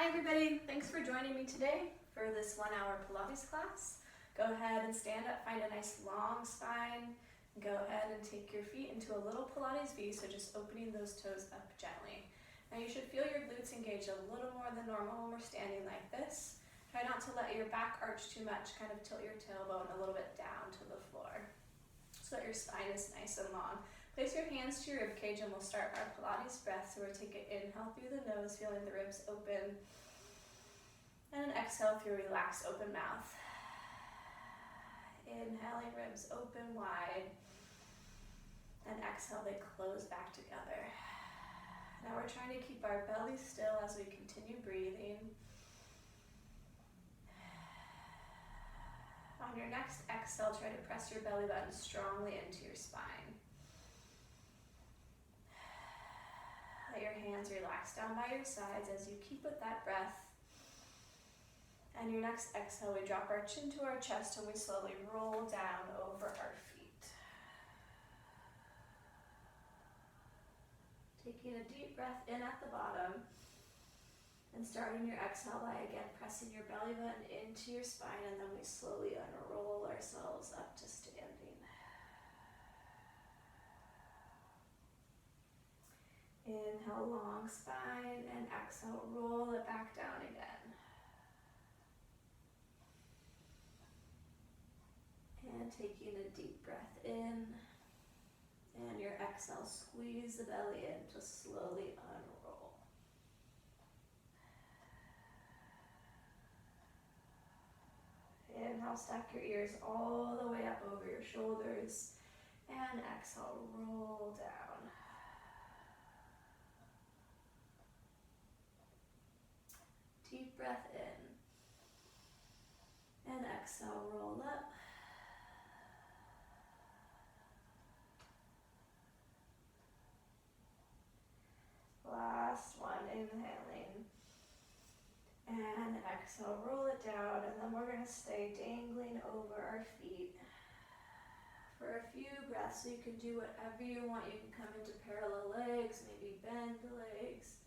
Hi everybody, thanks for joining me today for this 1 hour Pilates class. Go ahead and stand up, find a nice long spine. Go ahead and take your feet into a little Pilates V, so just opening those toes up gently. Now you should feel your glutes engage a little more than normal when we're standing like this. Try not to let your back arch too much, kind of tilt your tailbone a little bit down to the floor so that your spine is nice and long. Place your hands to your rib cage and we'll start our Pilates breath. So we're taking an inhale through the nose, feeling the ribs open, and an exhale through a relaxed open mouth. Inhaling, ribs open wide, and exhale, they close back together. Now we're trying to keep our belly still as we continue breathing. On your next exhale, try to press your belly button strongly into your spine. Let your hands relax down by your sides as you keep with that breath. And your next exhale, we drop our chin to our chest and we slowly roll down over our feet. Taking a deep breath in at the bottom and starting your exhale by again pressing your belly button into your spine, and then we slowly unroll ourselves up to standing. Inhale, long spine, and exhale, roll it back down again. And taking a deep breath in, and your exhale, squeeze the belly in to slowly unroll. Inhale, stack your ears all the way up over your shoulders, and exhale, roll down. Deep breath in, and exhale, roll up. Last one, inhaling, and exhale, roll it down, and then we're going to stay dangling over our feet for a few breaths. So you can do whatever you want. You can come into parallel legs, maybe bend the legs.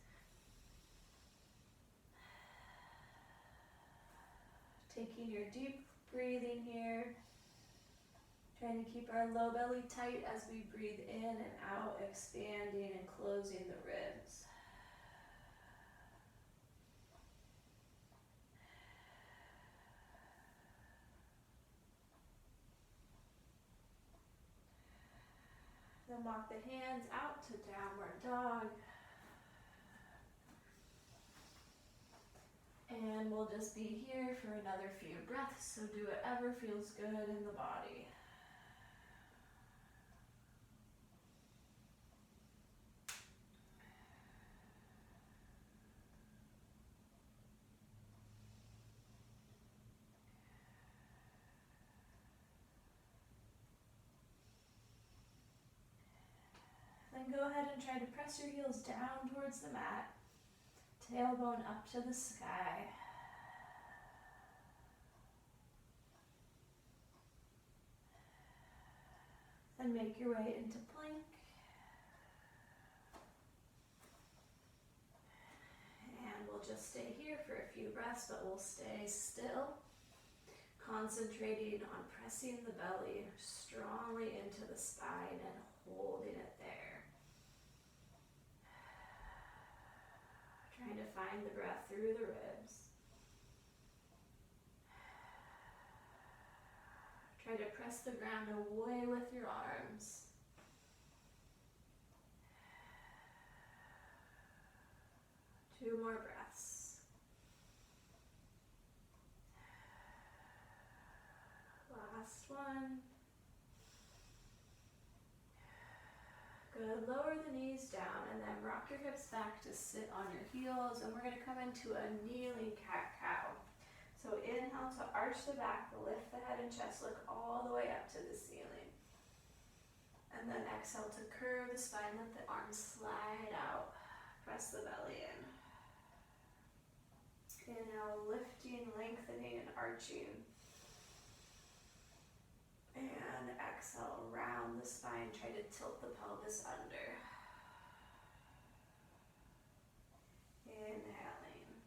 Taking your deep breathing here, trying to keep our low belly tight as we breathe in and out, expanding and closing the ribs. Then walk the hands out to downward dog. And we'll just be here for another few breaths, so do whatever feels good in the body. Then go ahead and try to press your heels down towards the mat, tailbone up to the sky. Then make your way into plank. And we'll just stay here for a few breaths, but we'll stay still, concentrating on pressing the belly strongly into the spine and holding it there. Trying to find the breath through the ribs. Try to press the ground away with your arms. Two more breaths. Last one. Good, lower the knees down and then rock your hips back to sit on your heels, and we're going to come into a kneeling cat-cow. So inhale to arch the back, lift the head and chest, look all the way up to the ceiling. And then exhale to curve the spine, let the arms slide out, press the belly in. Inhale, lifting, lengthening, and arching. And exhale, round the spine, try to tilt the pelvis under. Inhaling.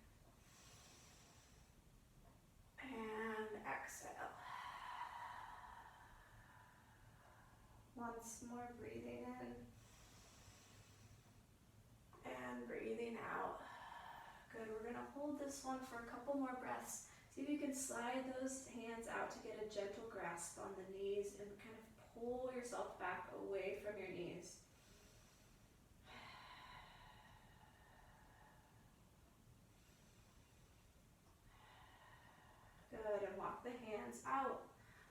this one for a couple more breaths. See if you can slide those hands out to get a gentle grasp on the knees and kind of pull yourself back away from your knees. Good, and walk the hands out.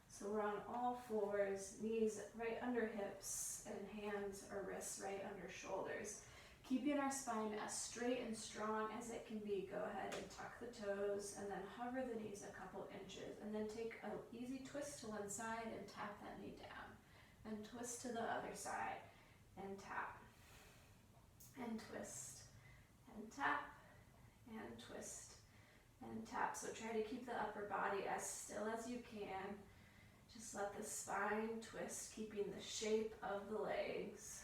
So we're on all fours, knees right under hips, and hands or wrists right under shoulders. Keeping our spine as straight and strong as it can be. Go ahead and tuck the toes, and then hover the knees a couple inches, and then take an easy twist to one side and tap that knee down. And twist to the other side, and tap, and twist, and tap, and twist, and tap. So try to keep the upper body as still as you can. Just let the spine twist, keeping the shape of the legs.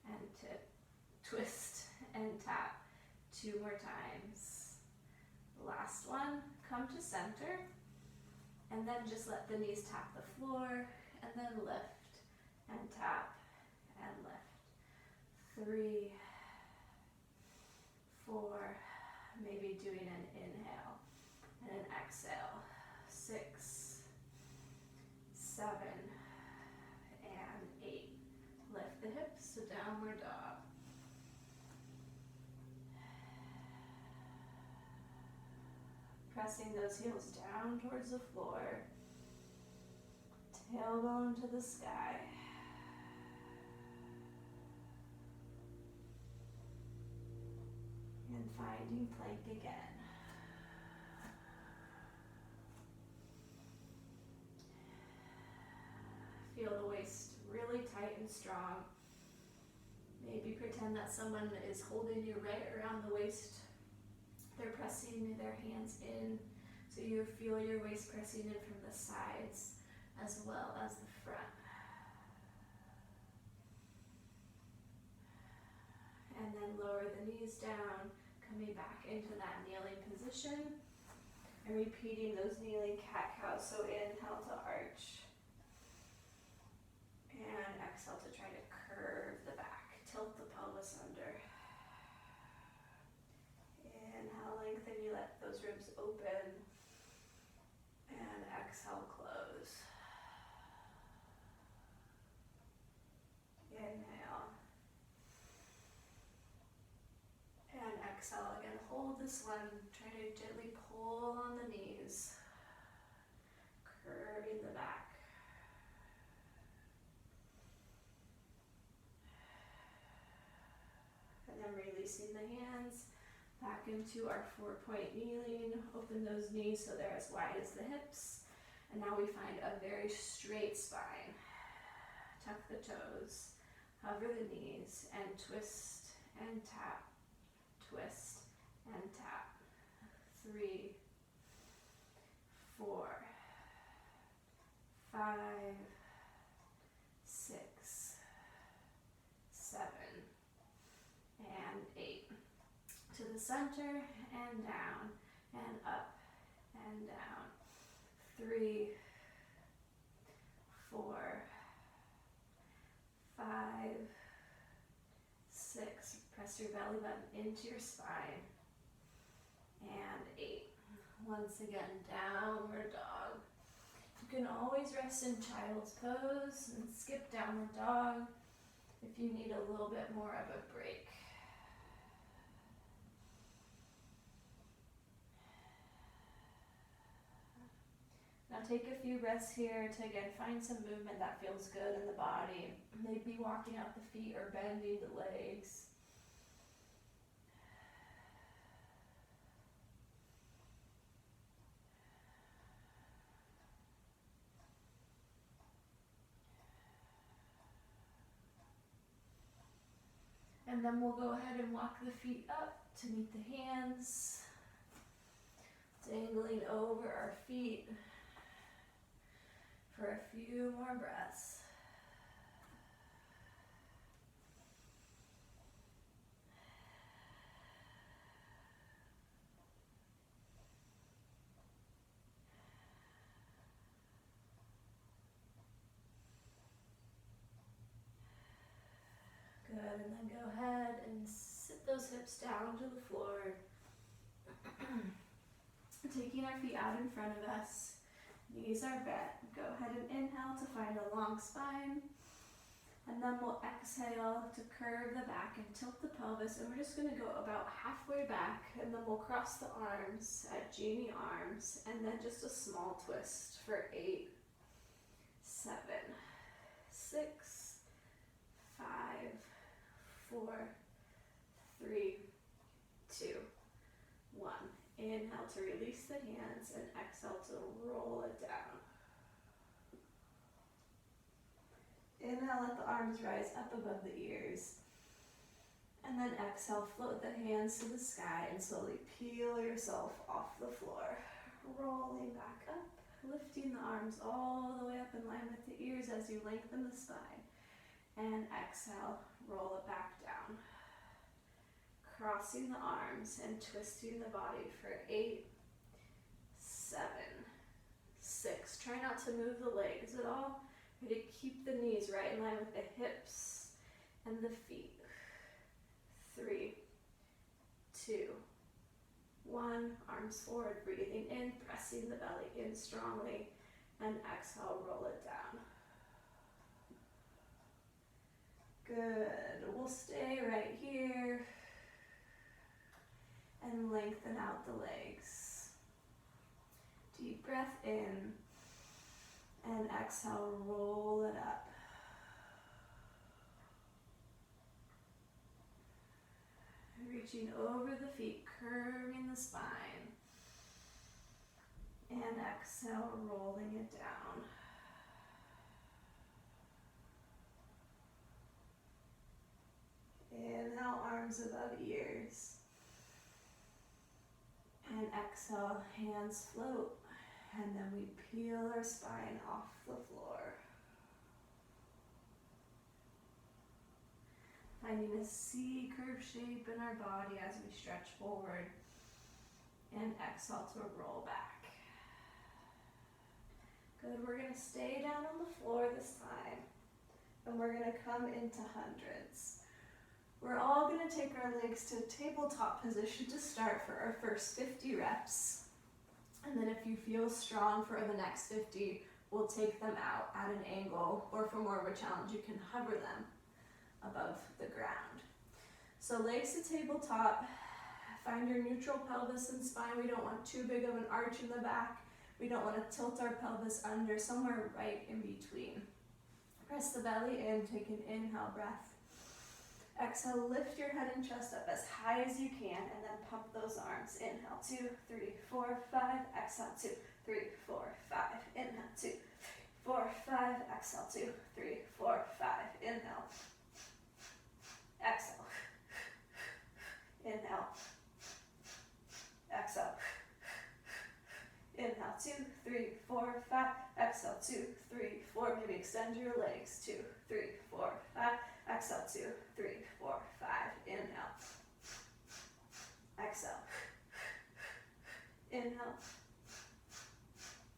And twist and tap 2 more times. Last one, come to center. And then just let the knees tap the floor. And then lift and tap and lift. 3, 4, maybe doing an inhale and an exhale. 6, 7, and 8. Lift the hips to downward dog. Pressing those heels down towards the floor. Tailbone to the sky. And finding plank again. Feel the waist really tight and strong. Maybe pretend that someone is holding you right around the waist. They're pressing their hands in, so you feel your waist pressing in from the sides as well as the front. And then lower the knees down, coming back into that kneeling position, and repeating those kneeling cat-cows. So inhale to arch, and exhale to try to curve the back, tilt the pelvis under. Inhale, lengthen, you let those ribs open, and exhale, close. Inhale, and exhale again. Hold this one, try to gently pull on the knees, curving the back. And then releasing the hands back into our 4-point kneeling. Open those knees so they're as wide as the hips. And now we find a very straight spine. Tuck the toes, hover the knees, and twist and tap, twist and tap. 3, 4, 5, 6, 7, and 8. To the center and down and up and down. 3, 4, 5, 6. Press your belly button into your spine. And 8. Once again, downward dog. You can always rest in child's pose and skip downward dog if you need a little bit more of a break. Now take a few breaths here to again find some movement that feels good in the body. Maybe walking out the feet or bending the legs. And then we'll go ahead and walk the feet up to meet the hands, dangling over our feet for a few more breaths. Good, and then go ahead and sit those hips down to the floor. Taking our feet out in front of us, knees are bent. Go ahead and inhale to find a long spine. And then we'll exhale to curve the back and tilt the pelvis. And we're just going to go about halfway back. And then we'll cross the arms at genie arms. And then just a small twist for 8, 7, 6, 5, 4, 3, 2, 1. Inhale to release the hands and exhale to roll it down. Inhale, let the arms rise up above the ears. And then exhale, float the hands to the sky and slowly peel yourself off the floor. Rolling back up, lifting the arms all the way up in line with the ears as you lengthen the spine. And exhale, roll it back down. Crossing the arms and twisting the body for 8, 7, 6. Try not to move the legs at all. Try to keep the knees right in line with the hips and the feet. 3, 2, 1. Arms forward, breathing in, pressing the belly in strongly, and exhale, roll it down. Good. We'll stay right here and lengthen out the legs. Deep breath in, and exhale, roll it up. Reaching over the feet, curving the spine. And exhale, rolling it down. Inhale, arms above ears. And exhale, hands float. And then we peel our spine off the floor. Finding a C curve shape in our body as we stretch forward. And exhale to roll back. Good, we're going to stay down on the floor this time. And we're going to come into hundreds. We're all going to take our legs to tabletop position to start for our first 50 reps. And then if you feel strong for the next 50, we'll take them out at an angle, or for more of a challenge, you can hover them above the ground. So legs to tabletop, find your neutral pelvis and spine. We don't want too big of an arch in the back. We don't want to tilt our pelvis under, somewhere right in between. Press the belly in, take an inhale breath. Exhale, lift your head and chest up as high as you can, and then pump those arms. Inhale, 2, 3, 4, 5. Exhale, 2, 3, 4, 5. Inhale, 2, 4, 5. Exhale, 2, 3, 4, 5. Inhale. Exhale. Inhale. Exhale. Inhale, 2, 3, 4, 5. Exhale, 2, 3, 4. Maybe extend your legs. 2, 3, 4, 5. Exhale, 2, 3, 4, 5. Inhale. Exhale. Inhale.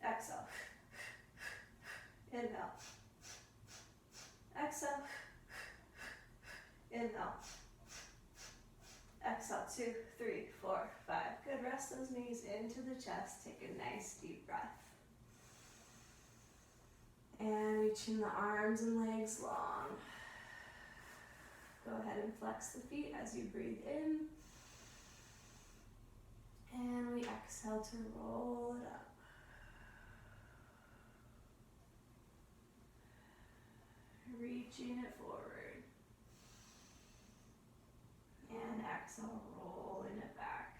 Exhale. Inhale. Exhale. Inhale. Exhale, 2, 3, 4, 5. Good, rest those knees into the chest. Take a nice deep breath. And reaching the arms and legs long. Go ahead and flex the feet as you breathe in. And we exhale to roll it up. Reaching it forward. And exhale, rolling it back.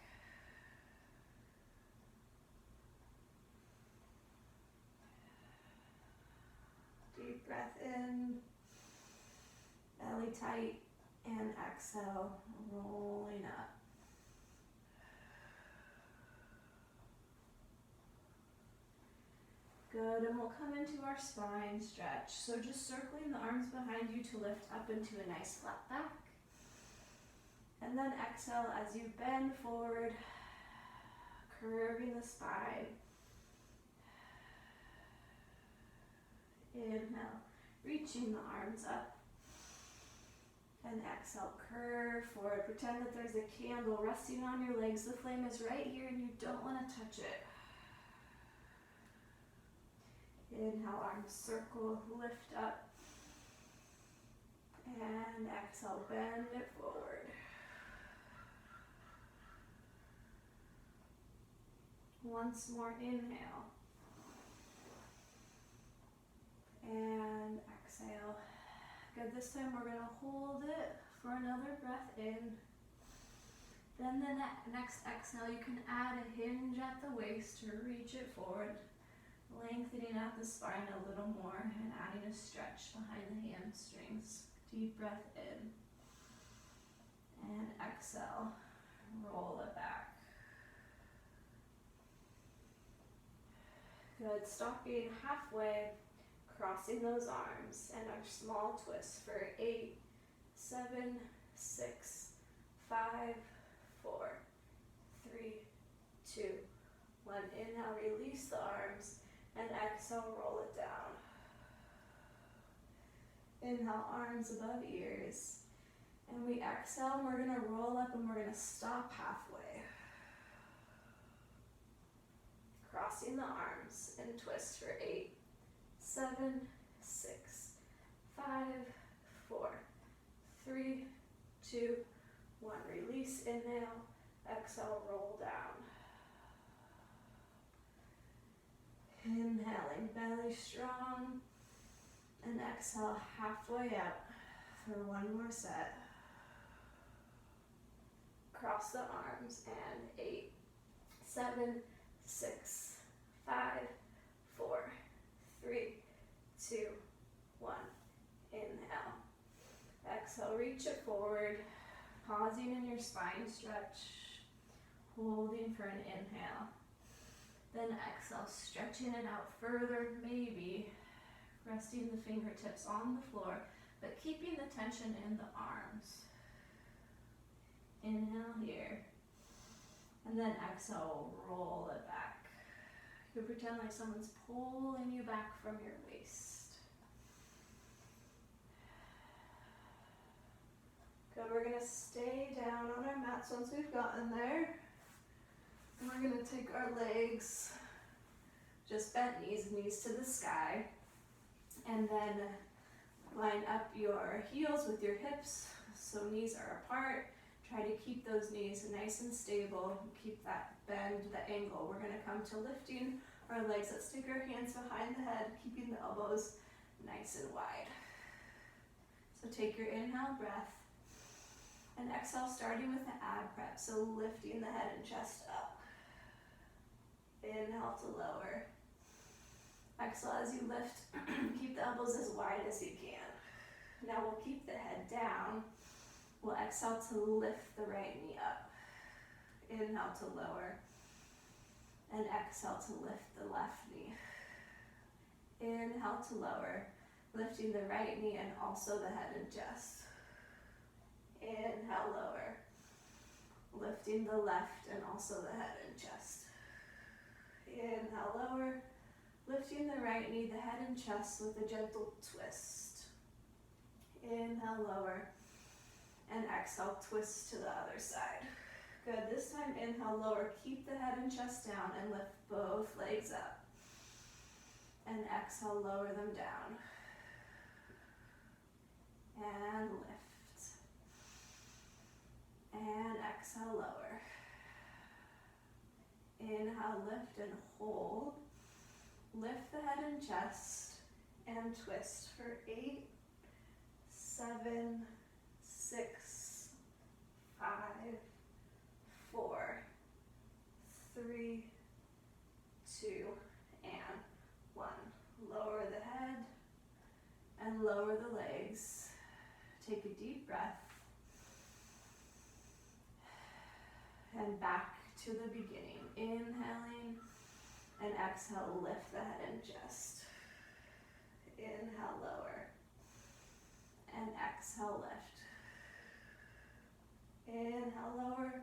Deep breath in. Belly tight. And exhale, rolling up. Good, and we'll come into our spine stretch. So just circling the arms behind you to lift up into a nice flat back. And then exhale as you bend forward, curving the spine. Inhale, reaching the arms up. And exhale, curve forward. Pretend that there's a candle resting on your legs. The flame is right here and you don't want to touch it. Inhale, arms circle, lift up. And exhale, bend it forward. Once more, inhale. And exhale. Good, this time we're going to hold it for another breath in. Then the next exhale, you can add a hinge at the waist to reach it forward, lengthening out the spine a little more and adding a stretch behind the hamstrings. Deep breath in. And exhale, roll it back. Good, stop being halfway, crossing those arms, and our small twist for 8, 7, 6, 5, 4, 3, 2, 1. Inhale, release the arms, and exhale, roll it down. Inhale, arms above ears, and we exhale, and we're going to roll up, and we're going to stop halfway. Crossing the arms, and twist for 8, 7, 6, 5, 4, 3, 2, 1. Release, inhale, exhale, roll down. Inhaling, belly strong, and exhale, halfway up for one more set. Cross the arms, and 8, 7, 6, 5, 4, 3, 2, 1. Inhale. Exhale, reach it forward, pausing in your spine stretch, holding for an inhale. Then exhale, stretching it out further, maybe resting the fingertips on the floor, but keeping the tension in the arms. Inhale here, and then exhale, roll it back. You can pretend like someone's pulling you back from your waist. Good, we're gonna stay down on our mats once we've gotten there. And we're gonna take our legs, just bent knees to the sky. And then line up your heels with your hips so knees are apart. Try to keep those knees nice and stable. Keep that bend, the angle. We're going to come to lifting our legs. Let's stick our hands behind the head, keeping the elbows nice and wide. So take your inhale breath. And exhale, starting with the ab prep. So lifting the head and chest up. Inhale to lower. Exhale as you lift, keep the elbows as wide as you can. Now we'll keep the head down. We'll exhale to lift the right knee up. Inhale to lower. And exhale to lift the left knee. Inhale to lower, lifting the right knee and also the head and chest. Inhale, lower. Lifting the left and also the head and chest. Inhale, lower. Lifting the right knee, the head and chest with a gentle twist. Inhale, lower. And exhale, twist to the other side. Good, this time inhale, lower. Keep the head and chest down and lift both legs up. And exhale, lower them down. And lift. And exhale, lower. Inhale, lift and hold. Lift the head and chest and twist for 8, 7, 6, 5, 4, 3, 2, and 1. Lower the head and lower the legs. Take a deep breath. And back to the beginning. Inhaling. And exhale, lift the head and chest. Inhale, lower. And exhale, lift. Inhale, lower.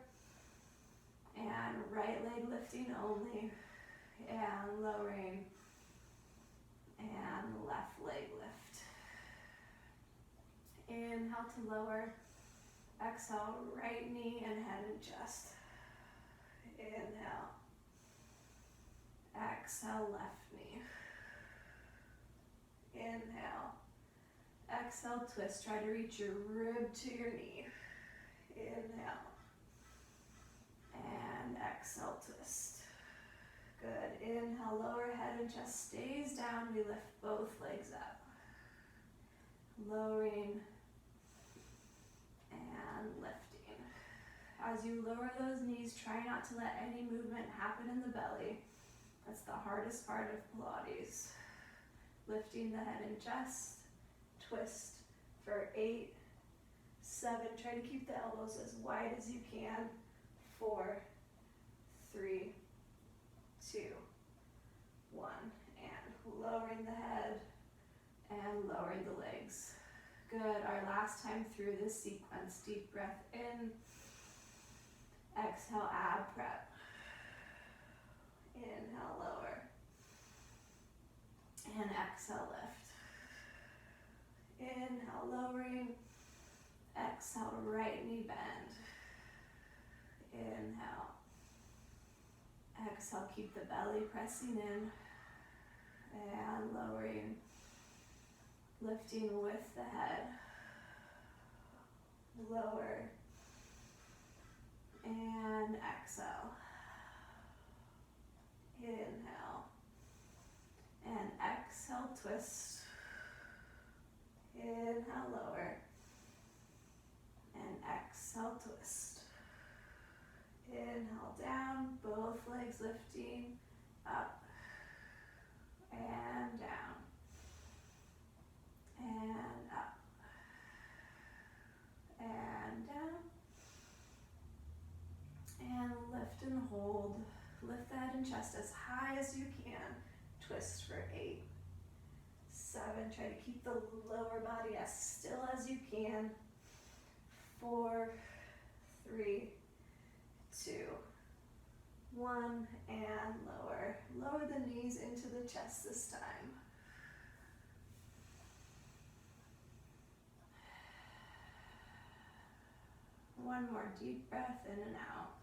And right leg lifting only. And lowering. And left leg lift. Inhale to lower. Exhale, right knee and head and chest. Inhale. Exhale, left knee. Inhale. Exhale, twist. Try to reach your rib to your knee. Inhale. And exhale, twist. Good. Inhale, lower head and chest stays down. We lift both legs up. Lowering and lifting. As you lower those knees, try not to let any movement happen in the belly. That's the hardest part of Pilates. Lifting the head and chest. Twist for 8, 7. Try to keep the elbows as wide as you can. 4, 3, 2, 1. And lowering the head and lowering the legs. Good. Our last time through this sequence. Deep breath in. Exhale, ab prep. Inhale, lower. And exhale, lift. Inhale, lowering. Exhale, right knee bend. Inhale. Exhale, keep the belly pressing in. And lowering. Lifting with the head. Lower. And exhale. Inhale. And exhale, twist. Inhale, lower. And exhale, twist. Inhale, down. Both legs lifting. Up. And down. And up. And down. And lift and hold. Lift the head and chest as high as you can. Twist for 8, 7. Try to keep the lower body as still as you can. 4, 3, 2, 1. And lower. Lower the knees into the chest this time. One more deep breath in and out.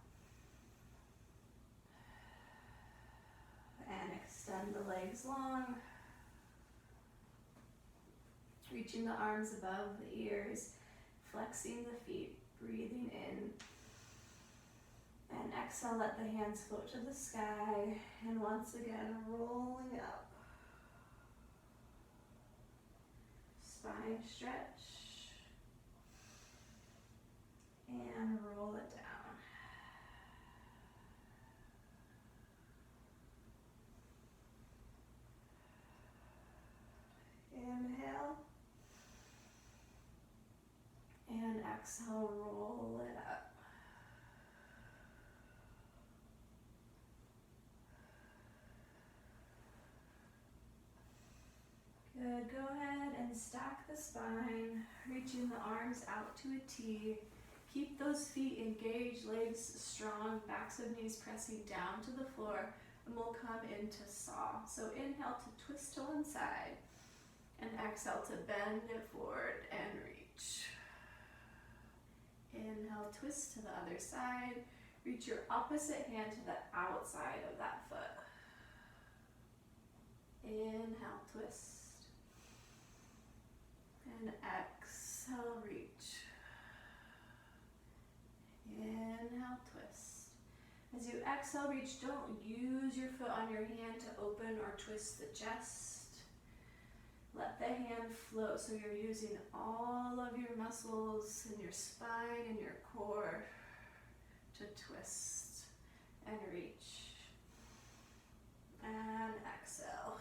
And extend the legs long. Reaching the arms above the ears. Flexing the feet. Breathing in. And exhale, let the hands float to the sky. And once again, rolling up. Spine stretch. And roll it down. Inhale. And exhale, roll it up. Good. Go ahead and stack the spine, reaching the arms out to a T. Keep those feet engaged, legs strong, backs of knees pressing down to the floor, and we'll come into saw. So inhale to twist to one side, and exhale to bend it forward and reach. Inhale, twist to the other side. Reach your opposite hand to the outside of that foot. Inhale, twist. And exhale, reach. Inhale, twist. As you exhale, reach, don't use your foot on your hand to open or twist the chest. Let the hand float so you're using all of your muscles in your spine and your core to twist and reach. And exhale.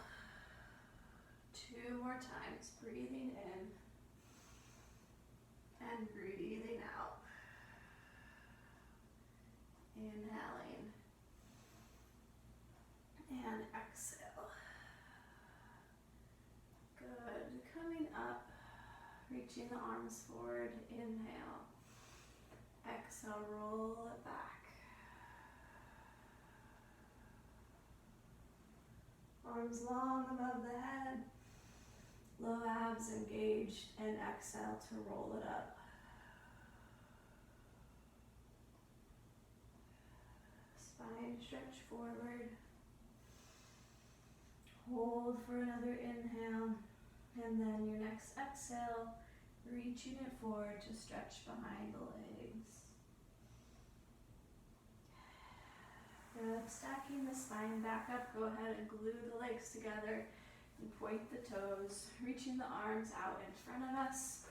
2 more times, breathing in and breathing out. Inhaling and exhale. Good. Coming up, reaching the arms forward. Inhale. Exhale, roll it back. Arms long above the head. Low abs engaged, and exhale to roll it up. Spine stretch forward. Hold for another inhale, and then your next exhale, reaching it forward to stretch behind the legs. Good. Stacking the spine back up, go ahead and glue the legs together and point the toes, reaching the arms out in front of us.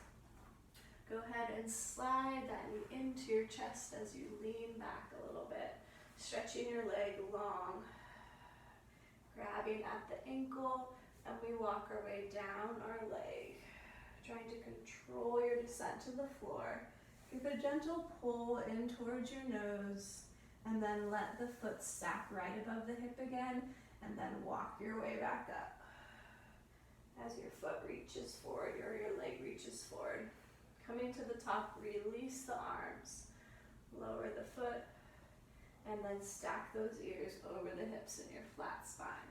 Go ahead and slide that knee into your chest as you lean back a little bit, stretching your leg long, grabbing at the ankle, and we walk our way down our leg, trying to control your descent to the floor. Give a gentle pull in towards your nose, and then let the foot stack right above the hip again, and then walk your way back up. As your foot reaches forward or your leg reaches forward. Coming to the top, release the arms, lower the foot, and then stack those ears over the hips in your flat spine.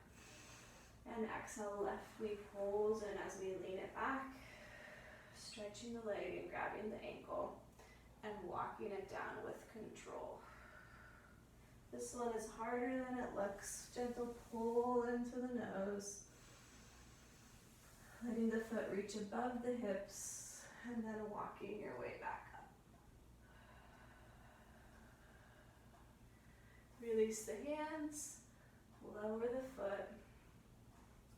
And exhale, left knee pulls in as we lean it back, stretching the leg and grabbing the ankle and walking it down with control. This one is harder than it looks. Gentle pull into the nose, letting the foot reach above the hips, and then walking your way back up. Release the hands, lower the foot,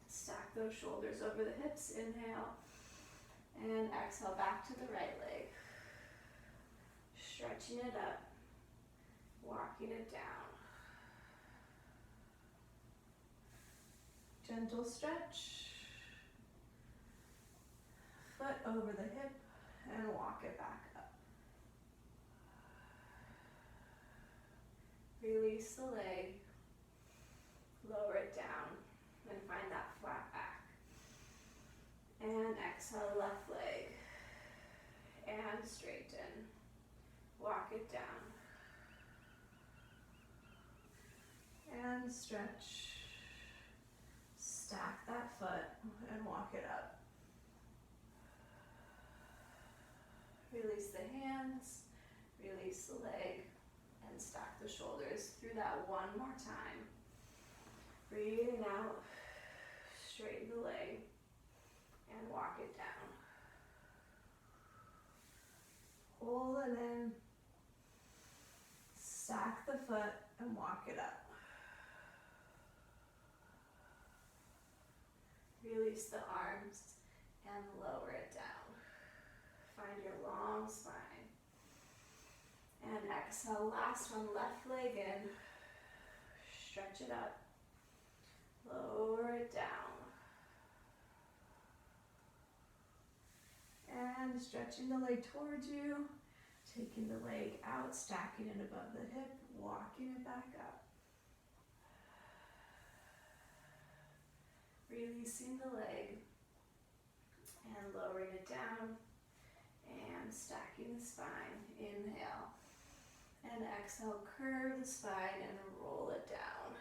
stack those shoulders over the hips, inhale, and exhale back to the right leg. Stretching it up, walking it down. Gentle stretch. Foot over the hip and walk it back up. Release the leg, lower it down, and find that flat back. And exhale, left leg, and straighten. Walk it down. And stretch. Stack that foot and walk it up. Release the hands, release the leg, and stack the shoulders through that one more time. Breathing out, straighten the leg, and walk it down. Pull it in, stack the foot, and walk it up. Release the arms and lower it down. Find your long spine. And exhale, last one, left leg in. Stretch it up. Lower it down. And stretching the leg towards you. Taking the leg out, stacking it above the hip, walking it back up. Releasing the leg and lowering it down. And stacking the spine, inhale, and exhale, curve the spine and roll it down.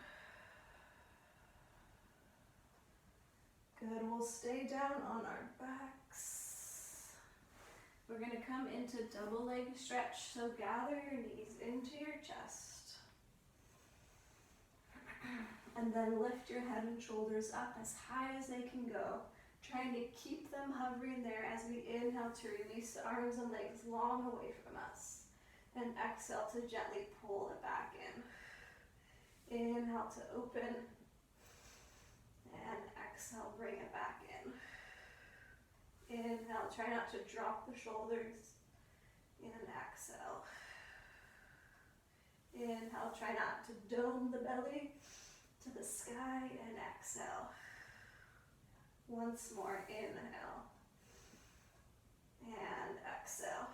Good, we'll stay down on our backs. We're gonna come into double leg stretch, so gather your knees into your chest. And then lift your head and shoulders up as high as they can go. Trying to keep them hovering there as we inhale to release the arms and legs long away from us. And exhale to gently pull it back in. Inhale to open. And exhale, bring it back in. Inhale, try not to drop the shoulders. And exhale. Inhale, try not to dome the belly to the sky, and exhale. Once more, inhale, and exhale.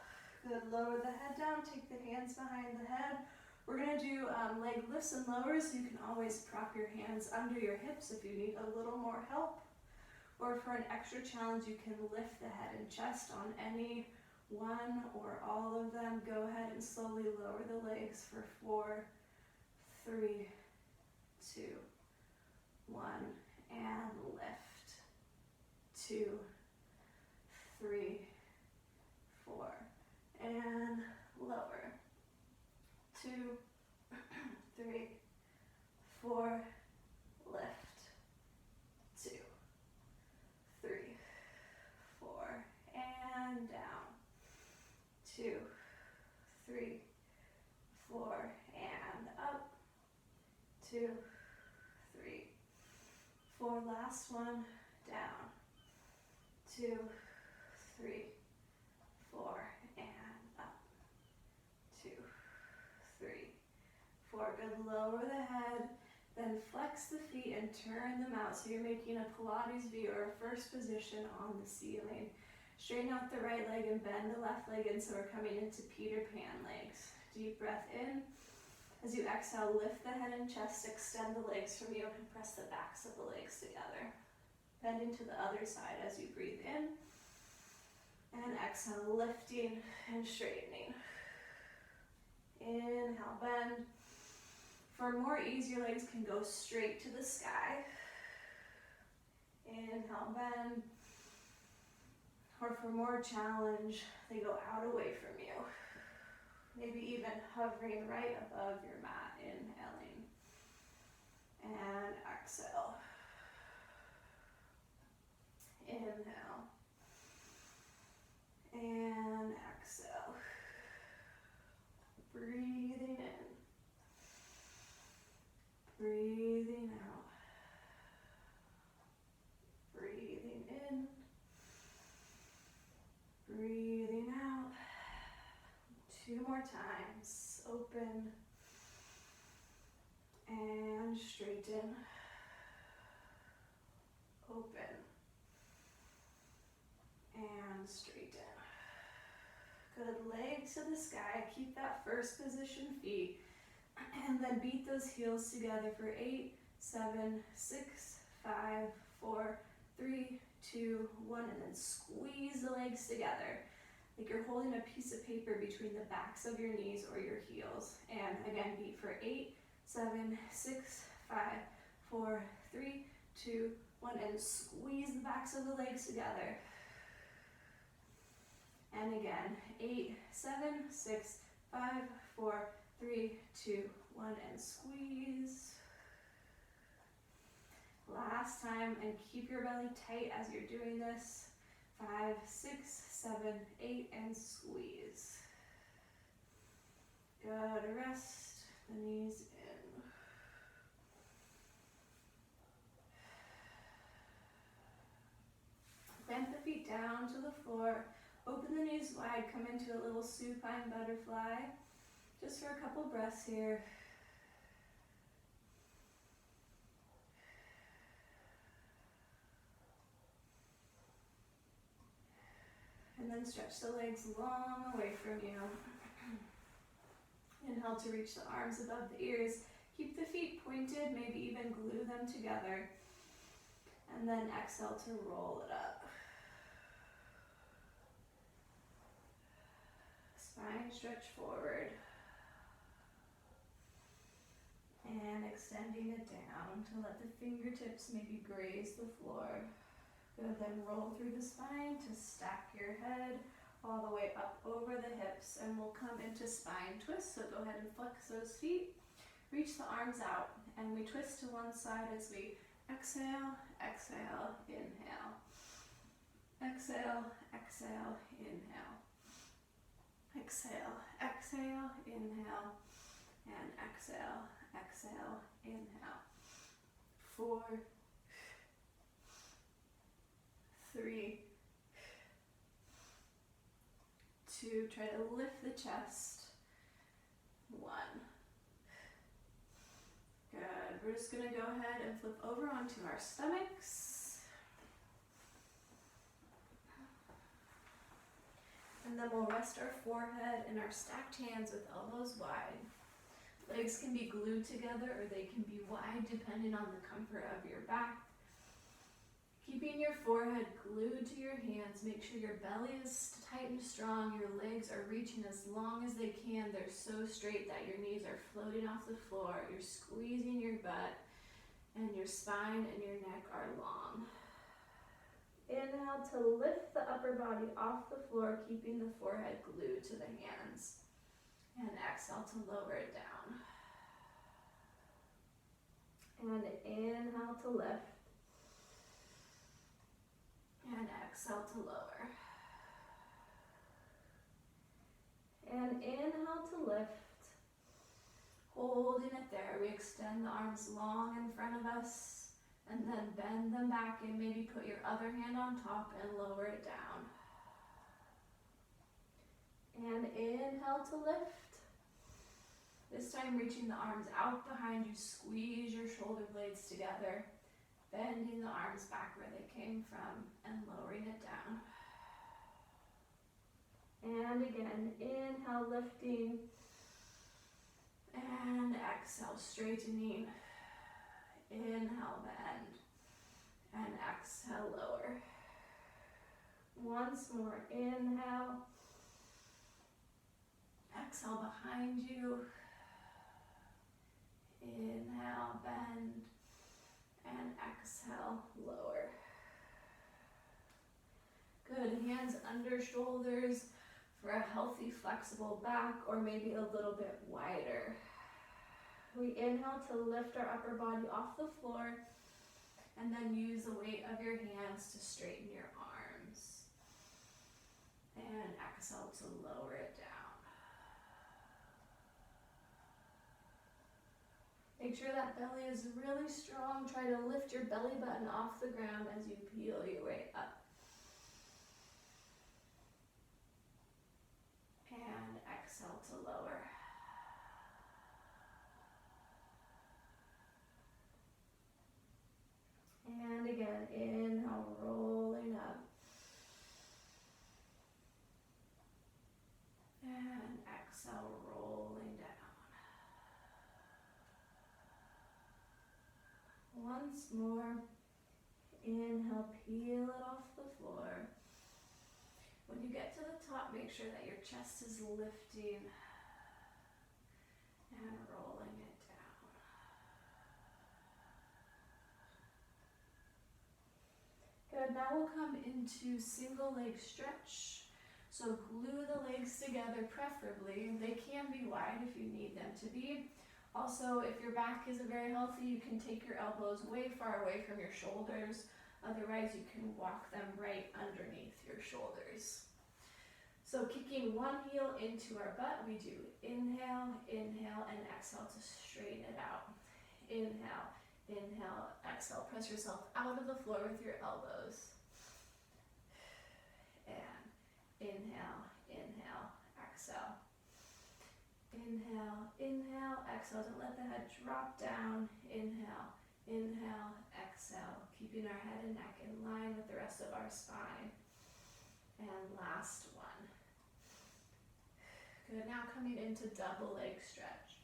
Good, lower the head down, take the hands behind the head. We're gonna do leg lifts and lowers. You can always prop your hands under your hips if you need a little more help. Or for an extra challenge, you can lift the head and chest on any one or all of them. Go ahead and slowly lower the legs for 4, 3, 2, 1, and lift. 2, 2, 3, 4, and lower. 2, 3, 4, lift. 2, 3, 4, and down. 2, 3, 4, and up. 2, 3, 4, last one, down. 2, 3, 4, and up. 2, 3, 4, good, lower the head, then flex the feet and turn them out so you're making a Pilates V or a first position on the ceiling. Straighten out the right leg and bend the left leg in so we're coming into Peter Pan legs. Deep breath in. As you exhale, lift the head and chest, extend the legs from you and press the backs of the legs together. Bend into the other side as you breathe in. And exhale, lifting and straightening. Inhale, bend. For more ease, your legs can go straight to the sky. Inhale, bend. Or for more challenge, they go out away from you. Maybe even hovering right above your mat, inhaling. And exhale. Inhale. And exhale. Breathing in. Breathing out. Breathing in. Breathing out. 2 more times. Open and straighten. Open and straighten. Good, legs to the sky. Keep that first position feet. And then beat those heels together for 8, 7, 6, 5, 4, 3, 2, 1, and then squeeze the legs together. Like you're holding a piece of paper between the backs of your knees or your heels. And again, beat for 8, 7, 6, 5, 4, 3, 2, 1, and squeeze the backs of the legs together. And again, 8, 7, 6, 5, 4, 3, 2, 1, and squeeze. Last time, and keep your belly tight as you're doing this. 5, 6, 7, 8, and squeeze. Good, rest the knees in. Plant the feet down to the floor. Open the knees wide, come into a little supine butterfly. Just for a couple breaths here. And then stretch the legs long away from you. Inhale to reach the arms above the ears. Keep the feet pointed, maybe even glue them together. And then exhale to roll it up. Spine stretch forward. And extending it down to let the fingertips maybe graze the floor. Good, then roll through the spine to stack your head all the way up over the hips, and we'll come into spine twist, so go ahead and flex those feet. Reach the arms out, and we twist to one side as we exhale, exhale, inhale. Exhale, exhale, inhale. Exhale, exhale, inhale, and exhale, exhale, inhale. 4, 3, 2, try to lift the chest. 1. Good, we're just gonna go ahead and flip over onto our stomachs. And then we'll rest our forehead in our stacked hands with elbows wide. Legs can be glued together or they can be wide depending on the comfort of your back. Keeping your forehead glued to your hands, make sure your belly is tight and strong, your legs are reaching as long as they can. They're so straight that your knees are floating off the floor. You're squeezing your butt, and your spine and your neck are long. Inhale to lift the upper body off the floor, keeping the forehead glued to the hands. And exhale to lower it down. And inhale to lift. And exhale to lower. And inhale to lift. Holding it there, we extend the arms long in front of us and then bend them back and maybe put your other hand on top and lower it down. And inhale to lift. This time reaching the arms out behind you, squeeze your shoulder blades together, bending the arms back where they came from and lowering it down. And again, inhale, lifting, and exhale, straightening. Inhale, bend, and exhale, lower. Once more, inhale, exhale behind you. Inhale, bend, and exhale, lower. Good, hands under shoulders for a healthy, flexible back, or maybe a little bit wider. We inhale to lift our upper body off the floor, and then use the weight of your hands to straighten your arms. And exhale to lower it down. Make sure that belly is really strong. Try to lift your belly button off the ground as you peel your way up. And exhale to lower. And again, inhale, rolling up. And exhale, rolling down. Once more, inhale, peel it off the floor. When you get to the top, make sure that your chest is lifting and rolling it down. Good, now we'll come into single leg stretch. So glue the legs together preferably. They can be wide if you need them to be. Also, if your back isn't very healthy, you can take your elbows way far away from your shoulders. Otherwise, you can walk them right underneath your shoulders. So kicking one heel into our butt, we do inhale, inhale, and exhale to straighten it out. Inhale, inhale, exhale. Press yourself out of the floor with your elbows. And inhale, inhale, exhale. Inhale, inhale, exhale. Don't let the head drop down. Inhale, inhale, exhale. Keeping our head and neck in line with the rest of our spine. And last one. Good, now coming into double leg stretch.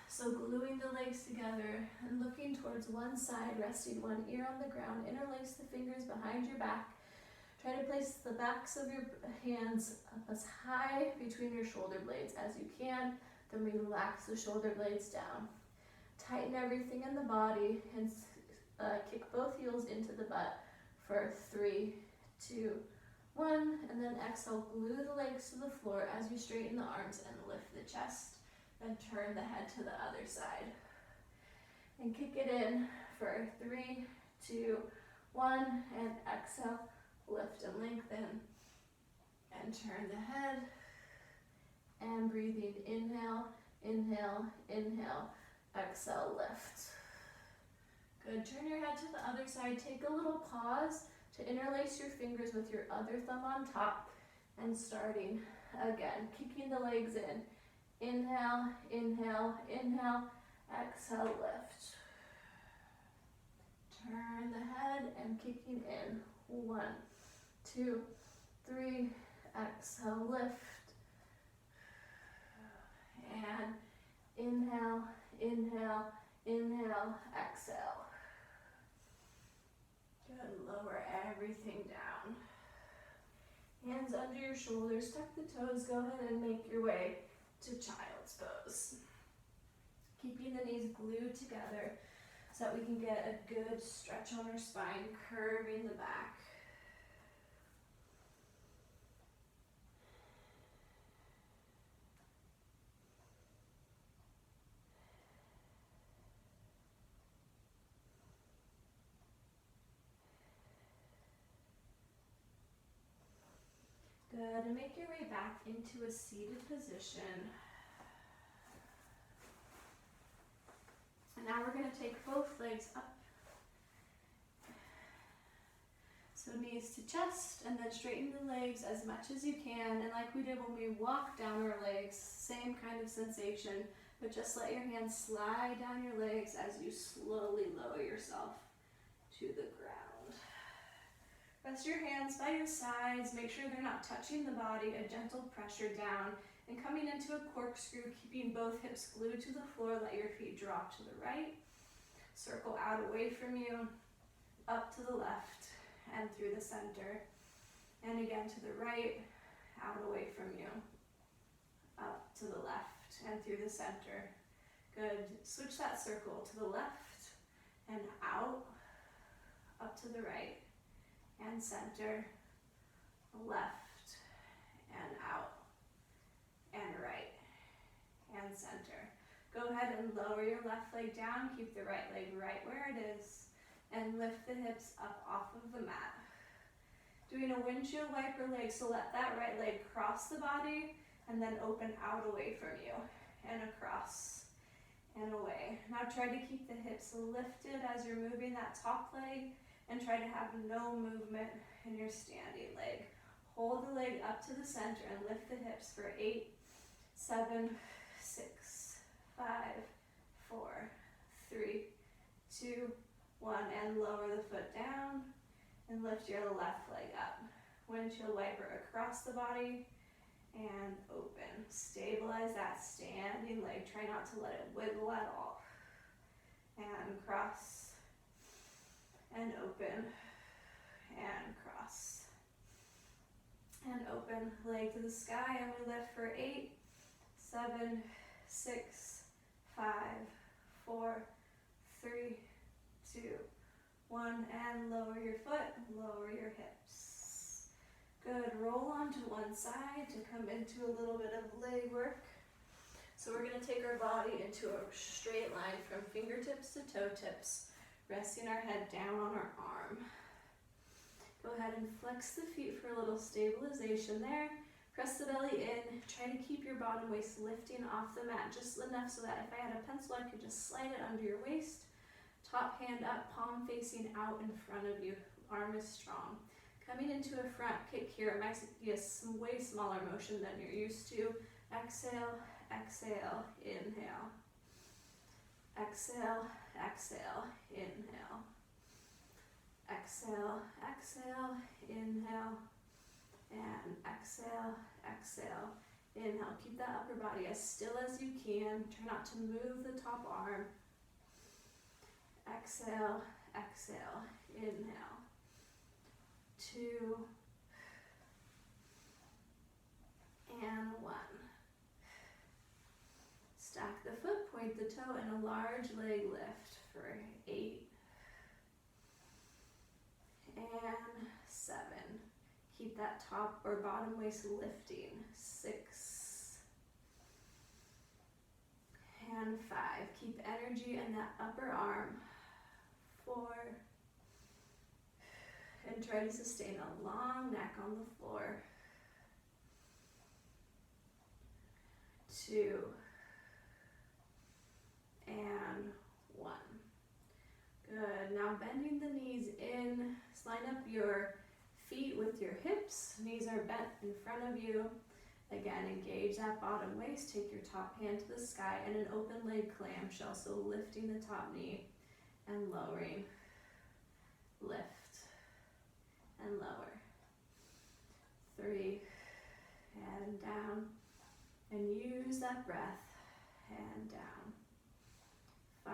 So gluing the legs together and looking towards one side, resting one ear on the ground. Interlace the fingers behind your back. Try to place the backs of your hands up as high between your shoulder blades as you can. Then relax the shoulder blades down. Tighten everything in the body and kick both heels into the butt for 3, 2, 1. And then exhale, glue the legs to the floor as you straighten the arms and lift the chest. Then turn the head to the other side. And kick it in for 3, 2, 1. And exhale. Lift and lengthen, and turn the head, and breathing, inhale, inhale, inhale, exhale, lift. Good, turn your head to the other side, take a little pause to interlace your fingers with your other thumb on top, and starting again, kicking the legs in, inhale, inhale, inhale, exhale, lift. Turn the head and kicking in, 1, 2, 3, exhale, lift, and inhale, inhale, inhale, exhale. Good, lower everything down. Hands under your shoulders, tuck the toes, go ahead and make your way to child's pose. Keeping the knees glued together, so that we can get a good stretch on our spine, curving the back. Good, and make your way back into a seated position. And now we're going to take both legs up. So knees to chest, and then straighten the legs as much as you can. And like we did when we walked down our legs, same kind of sensation, but just let your hands slide down your legs as you slowly lower yourself to the ground. Rest your hands by your sides, make sure they're not touching the body, a gentle pressure down, and coming into a corkscrew, keeping both hips glued to the floor, let your feet drop to the right, circle out away from you, up to the left, and through the center, and again to the right, out away from you, up to the left, and through the center. Good, switch that circle to the left, and out, up to the right, and center, left, and out, and right, and center. Go ahead and lower your left leg down, keep the right leg right where it is, and lift the hips up off of the mat. Doing a windshield wiper leg, so let that right leg cross the body, and then open out away from you, and across, and away. Now try to keep the hips lifted as you're moving that top leg, and try to have no movement in your standing leg. Hold the leg up to the center and lift the hips for 8, 7, 6, 5, 4, 3, 2, 1, and lower the foot down and lift your left leg up. Windshield wiper across the body and open. Stabilize that standing leg. Try not to let it wiggle at all. And cross. And open, and cross, and open, leg to the sky, and we lift for 8, 7, 6, 5, 4, 3, 2, 1, and lower your foot, lower your hips. Good, roll onto one side to come into a little bit of leg work. So we're going to take our body into a straight line from fingertips to toe tips. Resting our head down on our arm. Go ahead and flex the feet for a little stabilization there. Press the belly in. Try to keep your bottom waist lifting off the mat just enough so that if I had a pencil, I could just slide it under your waist. Top hand up, palm facing out in front of you. Arm is strong. Coming into a front kick here, it might be a way smaller motion than you're used to. Exhale, exhale, inhale. Exhale, exhale, inhale. Exhale, exhale, inhale. And exhale, exhale, inhale. Keep that upper body as still as you can. Try not to move the top arm. Exhale, exhale, inhale. 2, and 1. Stack the foot, point the toe, and a large leg lift for 8 and 7. Keep that top or bottom waist lifting. 6 and 5. Keep energy in that upper arm. 4 and try to sustain a long neck on the floor. 2 and 1. Good. Now bending the knees in. Line up your feet with your hips. Knees are bent in front of you. Again, engage that bottom waist. Take your top hand to the sky and an open leg clamshell. So lifting the top knee and lowering. Lift and lower. 3 and down. And use that breath and down. 5,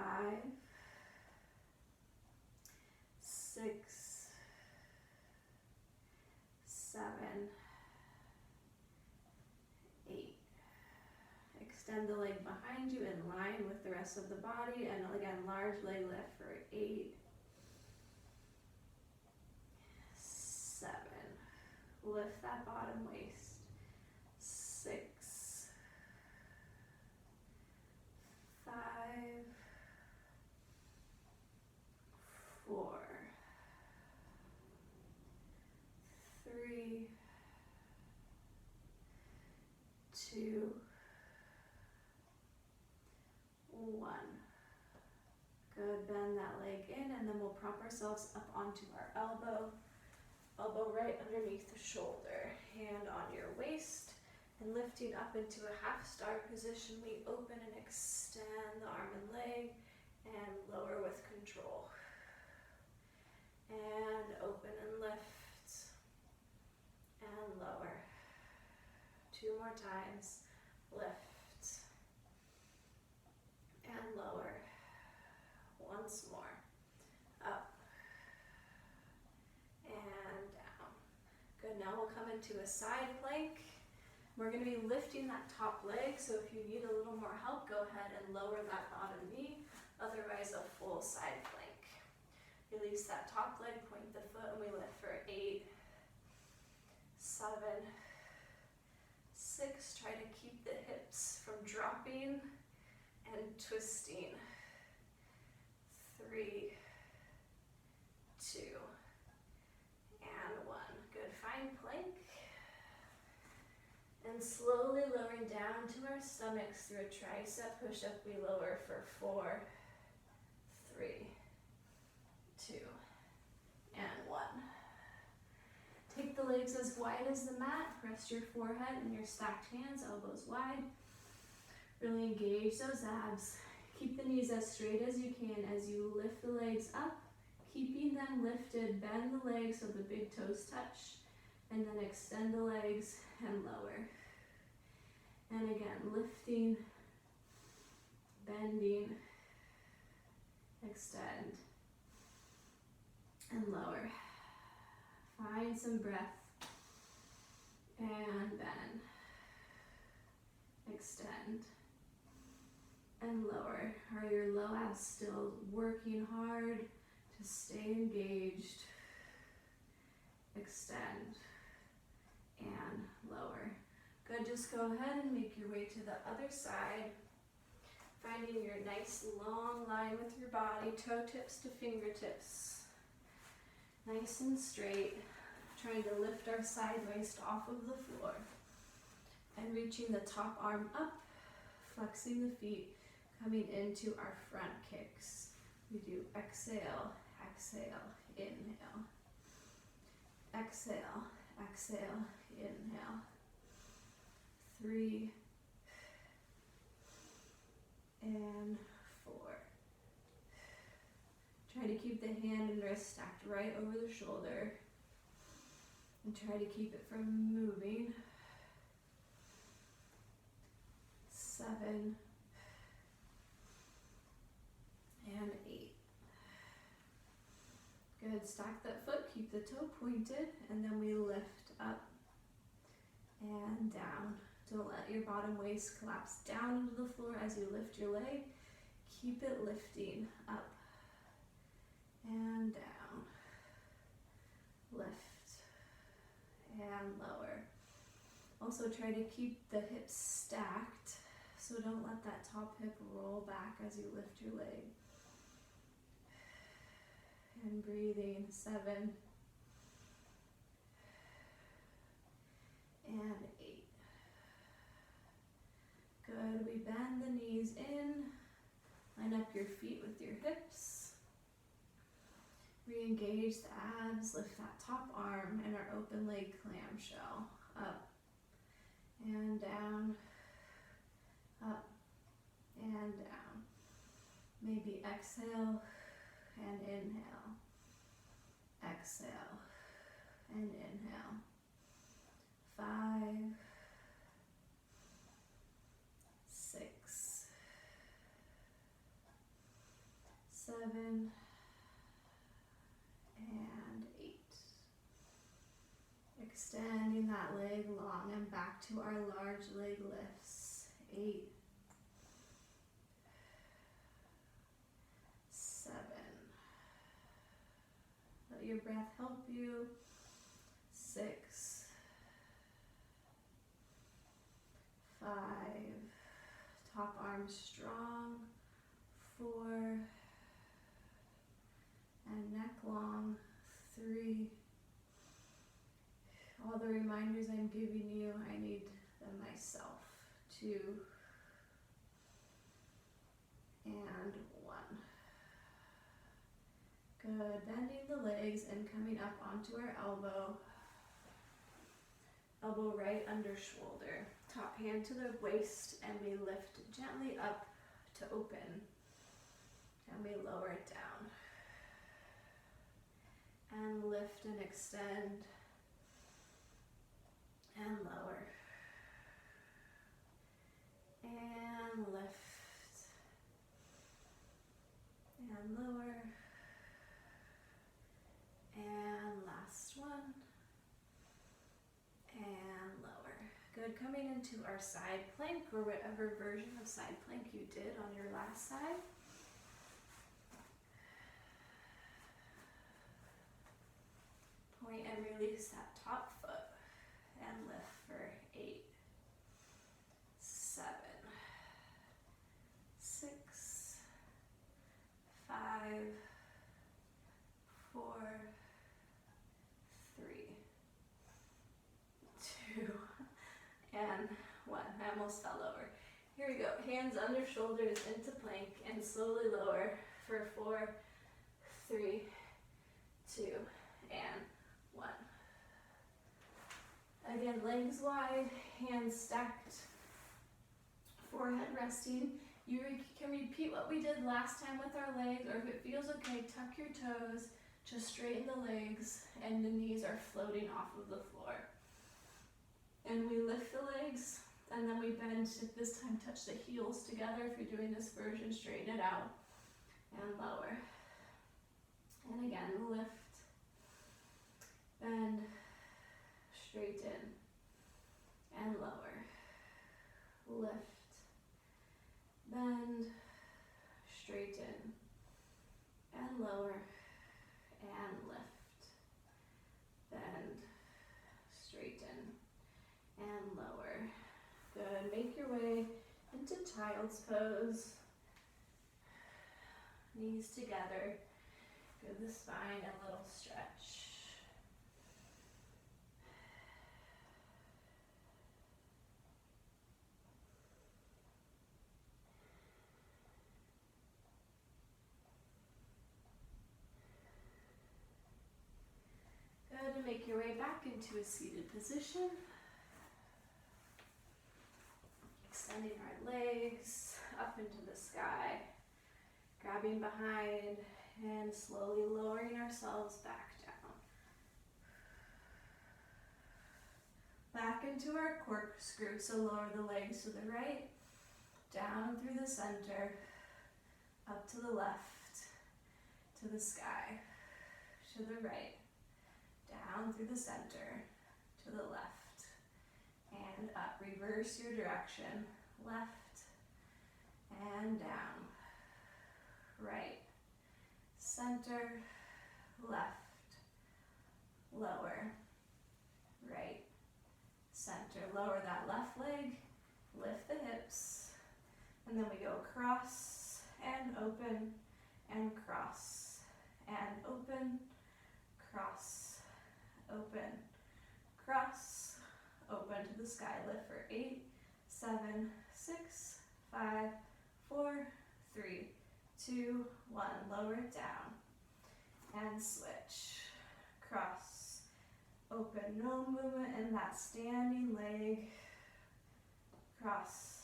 6, 7, 8. extend the leg behind you in line with the rest of the body, and again, large leg lift for 8, 7, lift that bottom waist, 6, 5, 4, 3, 2, 1. Good, bend that leg in, and then we'll prop ourselves up onto our elbow. Elbow right underneath the shoulder, hand on your waist, and lifting up into a half star position, we open and extend the arm and leg, and lower with control. And open and lift, and lower. 2 more times, lift, and lower. Once more, up, and down. Good, now we'll come into a side plank. We're going to be lifting that top leg, so if you need a little more help, go ahead and lower that bottom knee, otherwise a full side plank. Release that top leg, point the foot, and we lift for 8, 7, 6. Try to keep the hips from dropping and twisting. 3, 2, and 1. Good, find plank. And slowly lowering down to our stomachs through a tricep push-up, we lower for 4, 3, 2, and 1. Take the legs as wide as the mat, press your forehead and your stacked hands, elbows wide. Really engage those abs. Keep the knees as straight as you can as you lift the legs up, keeping them lifted. Bend the legs so the big toes touch, and then extend the legs and lower. And again, lifting, bending, extend, and lower. Find some breath, and bend, extend, and lower. Are your low abs still working hard to stay engaged? Extend and lower. Good, just go ahead and make your way to the other side. Finding your nice long line with your body, toe tips to fingertips. Nice and straight. Trying to lift our side waist off of the floor. And reaching the top arm up, flexing the feet, coming into our front kicks. We do exhale, exhale, inhale. Exhale, exhale, inhale. 3 and 4. Try to keep the hand and wrist stacked right over the shoulder. And try to keep it from moving. 7 and 8. Good, stack that foot, keep the toe pointed, and then we lift up and down. Don't let your bottom waist collapse down into the floor as you lift your leg. Keep it lifting up and down. Lift and lower. Also try to keep the hips stacked, so don't let that top hip roll back as you lift your leg. And breathing, 7 and 8. Good, we bend the knees in, line up your feet with your hips. Re-engage the abs, lift that top arm and our open leg clamshell. Up and down, up and down. Maybe exhale and inhale. Exhale and inhale. 5, 6, 7, and 8. Extending that leg long and back to our large leg lifts. 8 your breath help you. 6, 5, top arm strong. 4, and neck long. 3. All the reminders I'm giving you, I need them myself. 2, and 1. Good. Bending the legs and coming up onto our elbow. Elbow right under shoulder. Top hand to the waist, and we lift gently up to open. And we lower it down. And lift and extend. And lower. And lift. And lower. And last one. And lower. Good. Coming into our side plank, or whatever version of side plank you did on your last side. Point and release that top foot. And lift for 8, 7, 6, 5, 4, 3, 2, and 1. I almost fell over. Here we go. Hands under shoulders into plank and slowly lower for 4, 3, 2, and 1. Again, legs wide, hands stacked, forehead resting. You can repeat what we did last time with our legs, or if it feels okay, tuck your toes, just straighten the legs, and the knees are floating off of the floor. And we lift the legs, and then we bend, this time touch the heels together. If you're doing this version, straighten it out, and lower. And again, lift, bend, straighten, and lower. Lift, bend, straighten, and lower, and lift, bend, straighten, and lower. Good. Make your way into child's pose. Knees together. Give the spine a little stretch. Good. And make your way back into a seated position. Extending our legs up into the sky, grabbing behind and slowly lowering ourselves back down. Back into our corkscrew, so lower the legs to the right, down through the center, up to the left, to the sky, to the right, down through the center, to the left, and up. Reverse your direction. Left and down, right, center, left, lower, right, center. Lower that left leg, lift the hips, and then we go cross and open and cross and open, cross, open, cross, open to the sky. Lift for 8, 7, 6, 5, 4, 3, 2, 1. Lower it down and switch. Cross, open, no movement in that standing leg. Cross,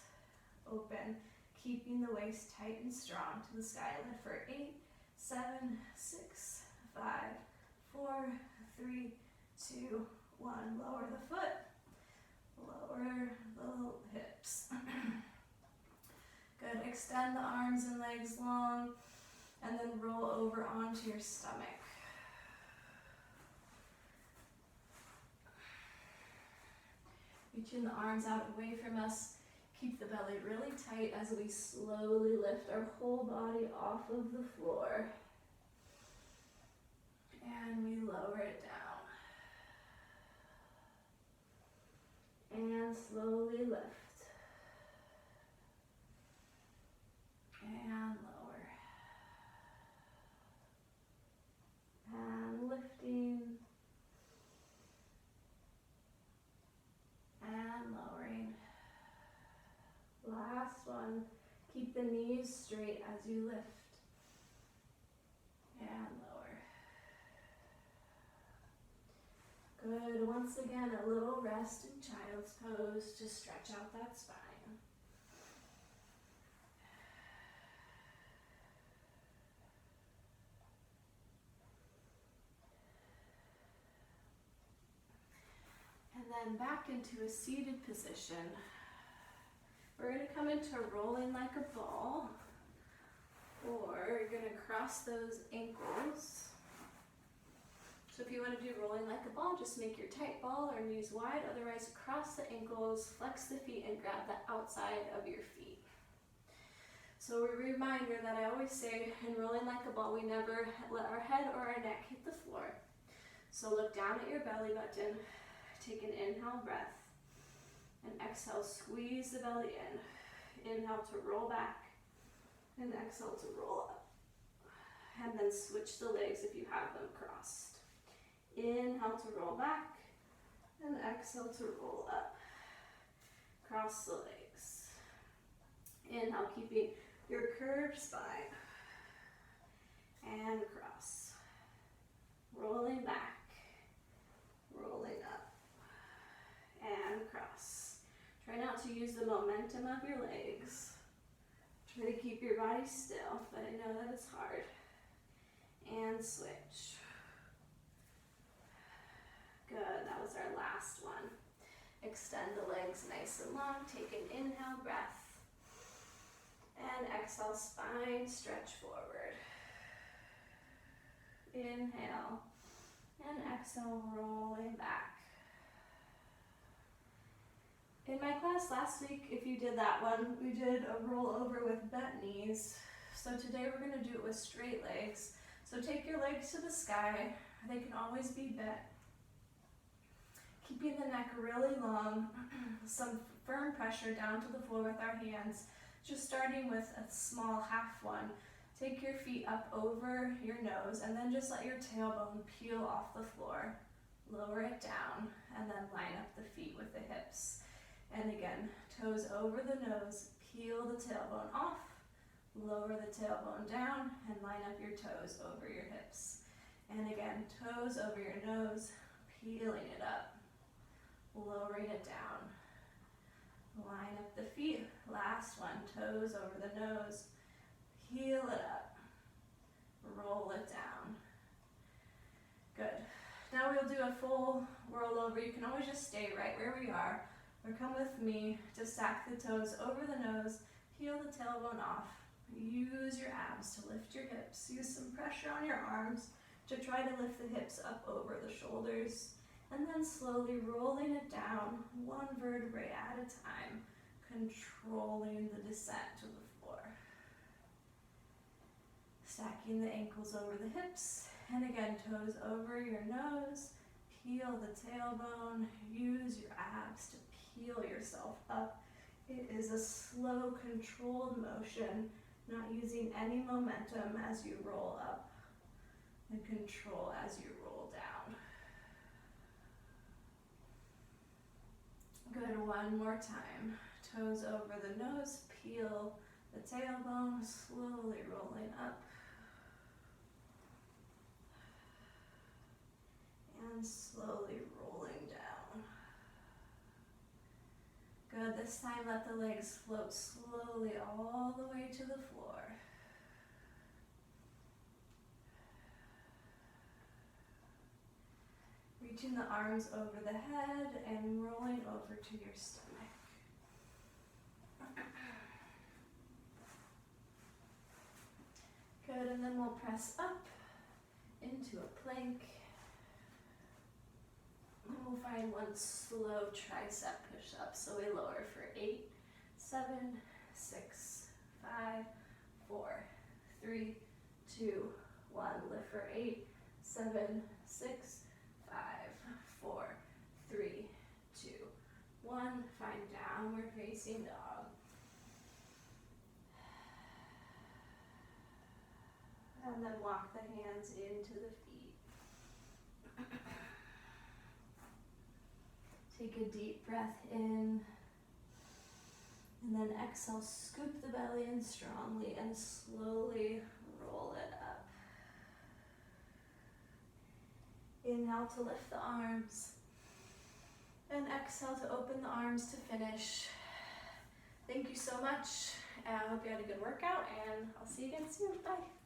open, keeping the waist tight and strong to the sky. Lift for 8, 7, 6, 5, 4, 3, 2, 1. Lower the foot. Lower the hips. Good. Extend the arms and legs long, and then roll over onto your stomach. Reaching the arms out away from us. Keep the belly really tight as we slowly lift our whole body off of the floor. And we lower it down. And slowly lift. And lower. And lifting. And lowering. Last one. Keep the knees straight as you lift. And lower. Good. Once again, a little rest in child's pose to stretch out that spine. And then back into a seated position. We're going to come into rolling like a ball, or you're going to cross those ankles. So if you want to do rolling like a ball, just make your tight ball or knees wide. Otherwise, cross the ankles, flex the feet, and grab the outside of your feet. So a reminder that I always say in rolling like a ball, we never let our head or our neck hit the floor. So look down at your belly button, take an inhale breath, and exhale, squeeze the belly in. Inhale to roll back, and exhale to roll up. And then switch the legs if you have them crossed. Inhale to roll back, and exhale to roll up. Cross the legs. Inhale, keeping your curved spine. And cross. Rolling back, rolling up, and cross. Try not to use the momentum of your legs. Try to keep your body still, but I know that it's hard. And switch. Good, that was our last one. Extend the legs nice and long. Take an inhale breath. And exhale, spine stretch forward. Inhale. And exhale, rolling back. In my class last week, if you did that one, we did a rollover with bent knees. So today we're going to do it with straight legs. So take your legs to the sky. They can always be bent. Keeping the neck really long, some firm pressure down to the floor with our hands. Just starting with a small half one. Take your feet up over your nose and then just let your tailbone peel off the floor. Lower it down and then line up the feet with the hips. And again, toes over the nose, peel the tailbone off, lower the tailbone down, and line up your toes over your hips. And again, toes over your nose, peeling it up, lowering it down. Line up the feet. Last one, toes over the nose, peel it up, roll it down. Good. Now we'll do a full rollover. You can always just stay right where we are, or come with me to stack the toes over the nose, peel the tailbone off. Use your abs to lift your hips. Use some pressure on your arms to try to lift the hips up over the shoulders. And then slowly rolling it down, one vertebrae at a time, controlling the descent to the floor. Stacking the ankles over the hips, and again, toes over your nose, peel the tailbone, use your abs to peel yourself up. It is a slow, controlled motion, not using any momentum as you roll up, and control as you roll down. Good, one more time. Toes over the nose, peel the tailbone, slowly rolling up. And slowly rolling down. Good, this time let the legs float slowly all the way to the floor. Reaching the arms over the head and rolling over to your stomach. Good, and then we'll press up into a plank. And we'll find one slow tricep push-up. So we lower for 8, 7, 6, 5, 4, 3, 2, 1. Lift for 8, 7, 6, 5, 4, 3, 2, 1. Find downward facing dog. And then walk the hands into the feet. Take a deep breath in. And then exhale, scoop the belly in strongly and slowly roll it up. Inhale to lift the arms. And exhale to open the arms to finish. Thank you so much. I hope you had a good workout, and I'll see you again soon. Bye.